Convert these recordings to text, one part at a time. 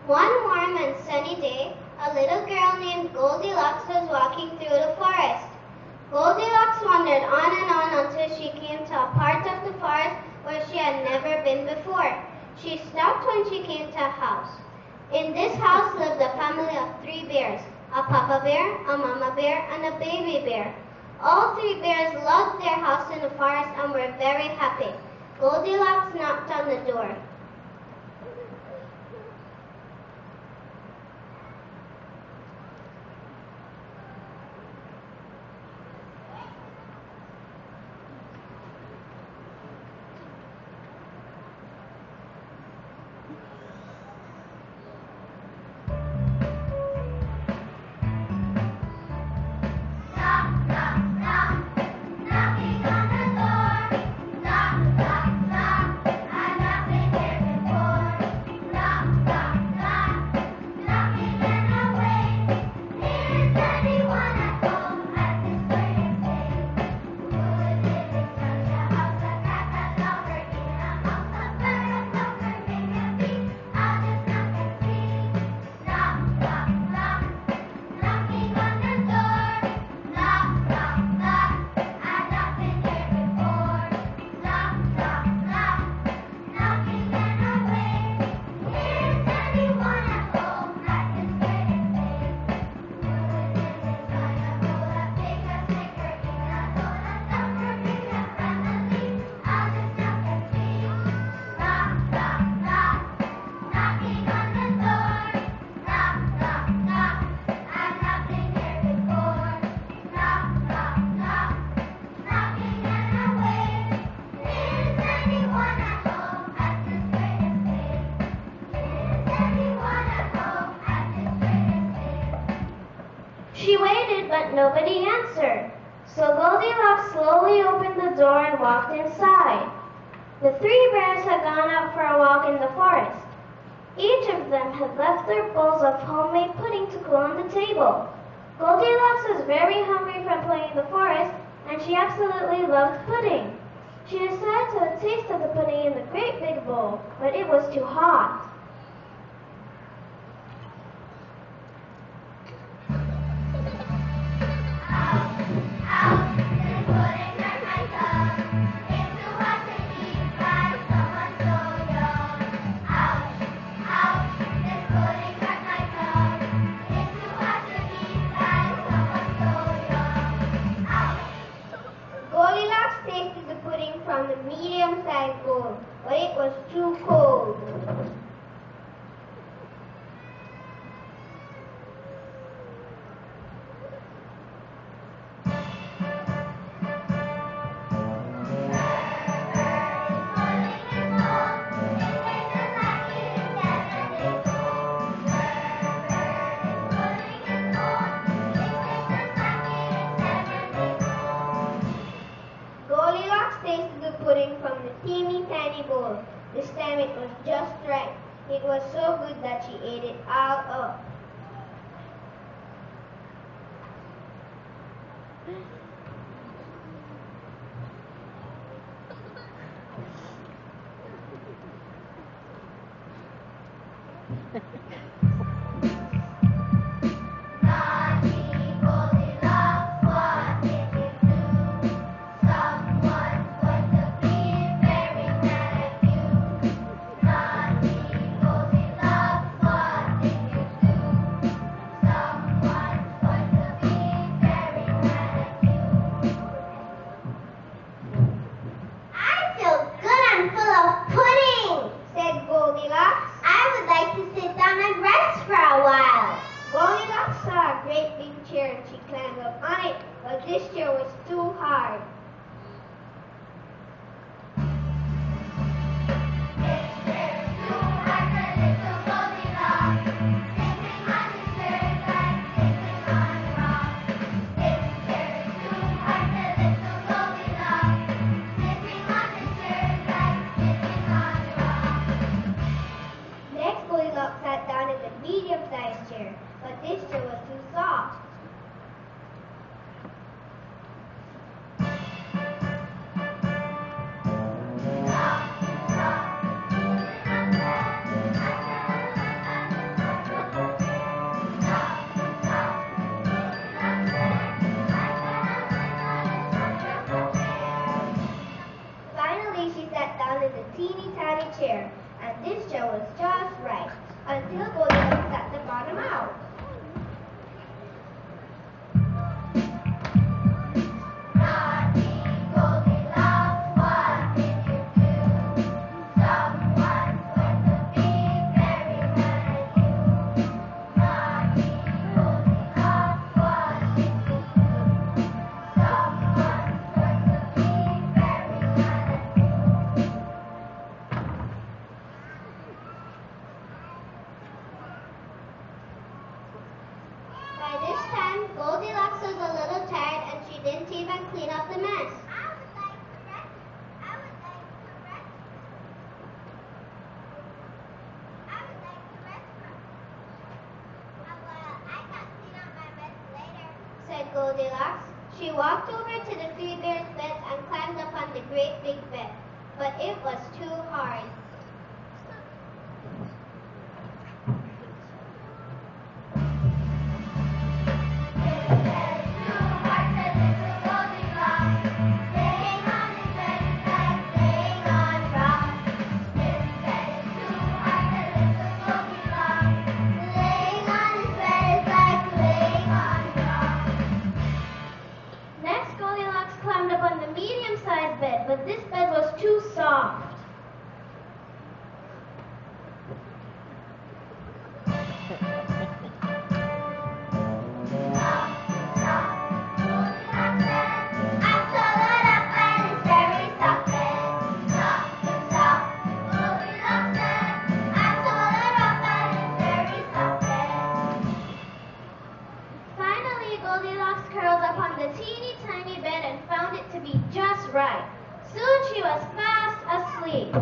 One warm and sunny day, a little girl named Goldilocks was walking through the forest. Goldilocks wandered on and on until she came to a part of the forest where she had never been before. She stopped when she came to a house. In this house lived a family of 3 bears, a papa bear, a mama bear, and a baby bear. All 3 bears loved their house in the forest and were very happy. Goldilocks knocked on the door. She waited, but nobody answered. So Goldilocks slowly opened the door and walked inside. The 3 bears had gone out for a walk in the forest. Each of them had left their bowls of homemade pudding to cool on the table. Goldilocks was very hungry from playing in the forest, and she absolutely loved pudding. She decided to taste of the pudding in the great big bowl, but it was too hot. Goldilocks tasted the pudding from the medium-sized bowl, but it was too cold. Goldilocks tasted the pudding from the teeny tiny bowl. This time it was just right. It was so good that she ate it all up. I would like to sit down and rest teeny tiny chair, and this chair was just right, until Goldilocks sat the bottom out. By this time, Goldilocks was a little tired and she didn't even clean up the mess. I would like to rest. I would like to rest. I would like to rest. Well, I can clean up my mess later, said Goldilocks. She walked over to the three bears' beds and climbed up on the great big bed. But it was too hard. But this bed was too soft. Finally, Goldilocks curled up on the teeny tiny bed and found it to be just right. Soon she was fast asleep.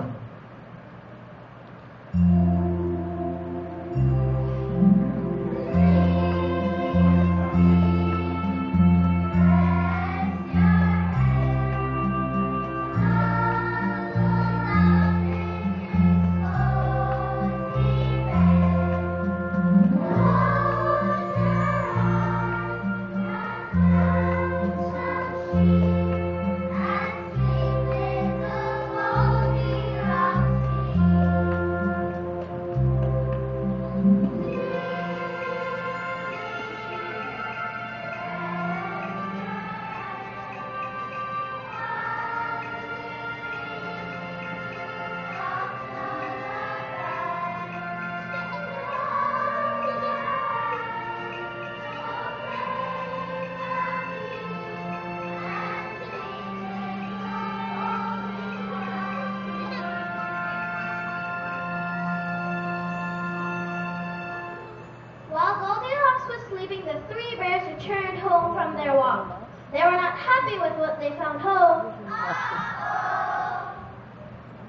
The three bears returned home from their walk. They were not happy with what they found home.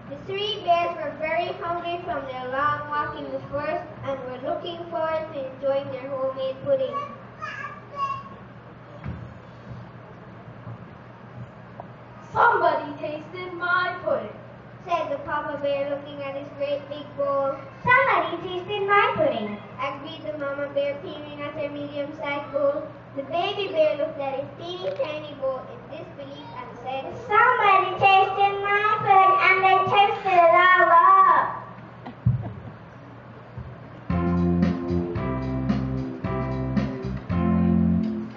The three bears were very hungry from their long walk in the forest and were looking forward to enjoying their homemade pudding. Somebody tasted my pudding, said the Papa Bear, looking at his great big bowl. Somebody tasted my pudding, agreed the Mama Bear, peering at her medium-sized bowl. The Baby Bear looked at his teeny tiny bowl in disbelief and said, somebody tasted my pudding and they tasted it all up.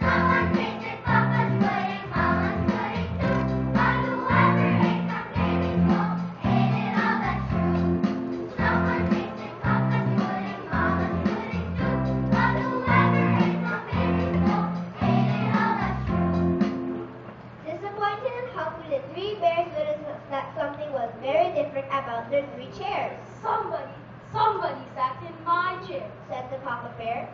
Someone tasted Papa's pudding, Mama's pudding too. But whoever ate from Baby's bowl ate it all, that's true. Someone tasted Papa's pudding, Mama's pudding too. But whoever ate from Baby's bowl ate it all, that's true. Disappointed and hungry, the three bears noticed that something was very different about their three chairs. Somebody sat in my chair, said the Papa Bear.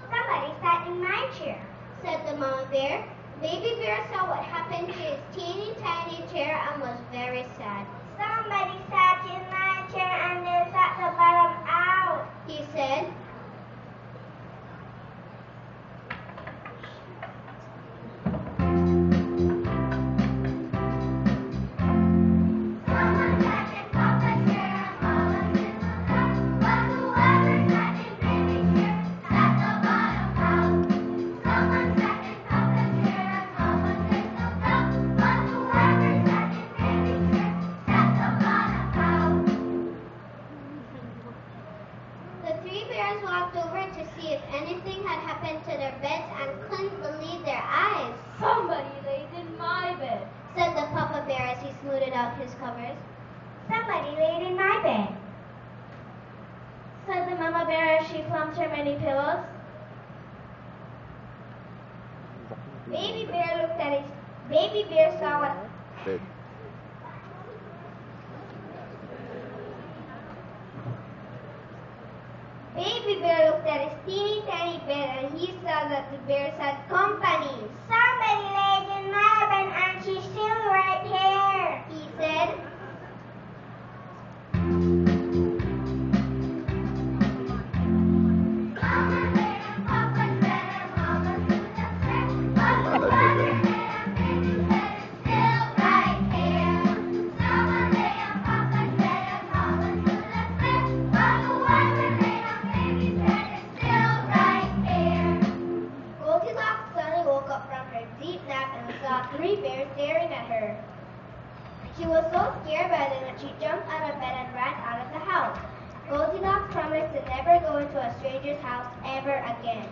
Somebody sat in my chair, said the Mama Bear. Baby Bear saw what happened to his teeny tiny chair and was very sad. somebody sat in my chair and they sat the bottom out, He said, Someone sat in Papa's chair and Mama's in the left. But whoever sat in Baby's chair sat the bottom out. Someone sat in Papa's chair and Mama's in the top. But whoever sat in Baby's chair without his covers. Somebody laid in my bed, Said the mama bear as she flumped her many pillows. Baby bear looked at his baby bear saw what Baby bear looked at his teeny tiny bed and he saw that the bears had company. somebody laid in my bed and she's still right here. He said, Mama laid in Papa's bed and Mama stood upstairs. But whoever laid on Baby's bed is still right here. Mama laid on Papa's bed and Mama stood upstairs. But whoever laid on Baby's bed is still right here. Goldilocks suddenly woke up from her deep nap and saw 3 bears staring at her. She was so scared by them that she jumped out of bed and ran out of the house. Goldilocks promised to never go into a stranger's house ever again.